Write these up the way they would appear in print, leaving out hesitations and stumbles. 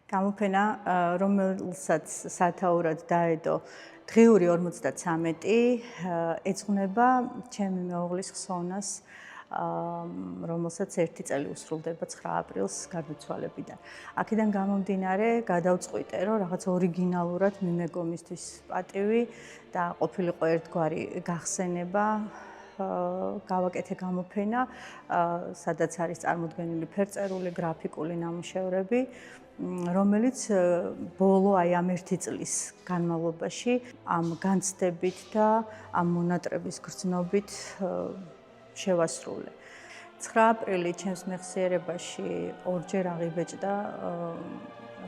გამოფენა, რომელსაც სათაურად დაედო დღიური 53 ეძღვნება ჩემი მეუღლის ხსოვნას, რომელსაც 1 წელი უსრულდება 9 აპრილს გარდაცვალებიდან. აქედან გამომდინარე, გადავწყვიტე, რომ რაღაც ორიგინალურად მიმეგო მისთვის პატივი და ყოფილიყო ერთგვარი გახსენება, გავაკეთე გამოფენა, სადაც არის წარმოდგენილი ფერწერული, გრაფიკული ნამუშევრები, რომელიც ბოლო ამ 1 წლის განმავლობაში ამ განცდებით და ამ მონატრების გრძნობით შევასრულე. 9 აპრილი ჩემს მეხსიერებაში ორჯერ აღიბეჭდა,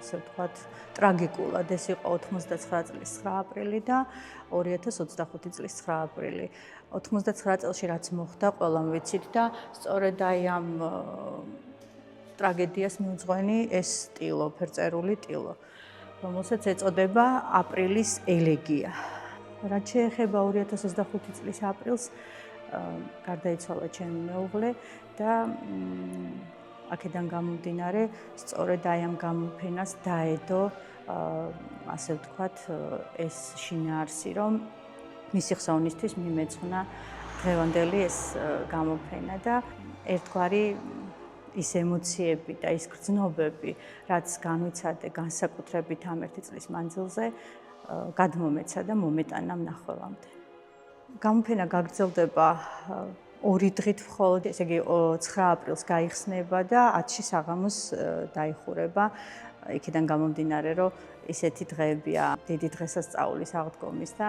ასე ვთქვათ, ტრაგიკულად. ეს იყო 99 წლის 9 აპრილი და 2025 წლის 9 აპრილი. 99 წელში რაც მოხდა, ყველამ ვიცით და სწორედ ამ ტრაგედიას მიუძღვენი ეს ტილო, ფერწერული ტილო, რომელსაც ეწოდება აპრილის ელეგია. რაც შეეხება 2025 წლის აპრილს, გარდაიცვალა ჩემი მეუღლე და აქედან გამომდინარე, სწორედ ამ გამოფენას დაედო, ასე ვთქვათ, ეს შინაარსი, რომ მისი ხსოვნისთვის მიმეძღვნა დღევანდელი ეს გამოფენა და ერთგვარი ის ემოციები და ის გრძნობები, რაც განვიცადე განსაკუთრებით ამ 1 წლის მანძილზე, გადმომეცა და მომეტანა მნახველამდე. გამოფენა გაგრძელდება 2 დღით მხოლოდ, ესე იგი 9 აპრილს გაიხსნება და 10-ში საღამოს დაიხურება. იქიდან გამომდინარე, რომ ისეთი დღეებია დიდი დღესასწაულის აღდგომის და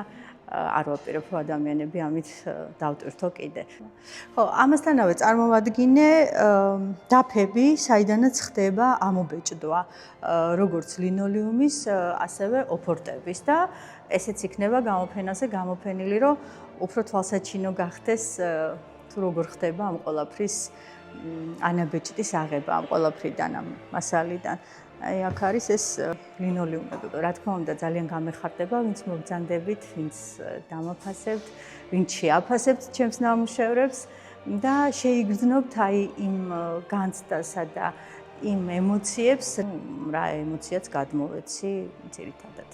არ ვაპირებ, რომ ადამიანები ამით დავტვირთო კიდე. ხო, ამასთანავე წარმოვადგინე დაფები, საიდანაც ხდება ამობეჭდვა, როგორც ლინოლეუმის, ასევე ოფორტების და ესეც იქნება გამოფენაზე გამოფენილი, რომ უფრო თვალსაჩინო გახდეს თუ როგორ ხდება ამ ყველაფრის ანაბეჭდის აღება, ამ ყველაფრიდან, ამ მასალიდან. აი აქ არის ეს ლინოლეუმები. რა თქმა უნდა, ძალიან გამეხარდება, ვინც მოგზანდებით, ვინც დამაფასებთ, ვინც შეაფასებთ ჩემს ნამუშევრებს და შეიგრძნობთ აი იმ განცდასა და იმ ემოციებს, რა ემოციაც გადმოვეცი ძირითადად.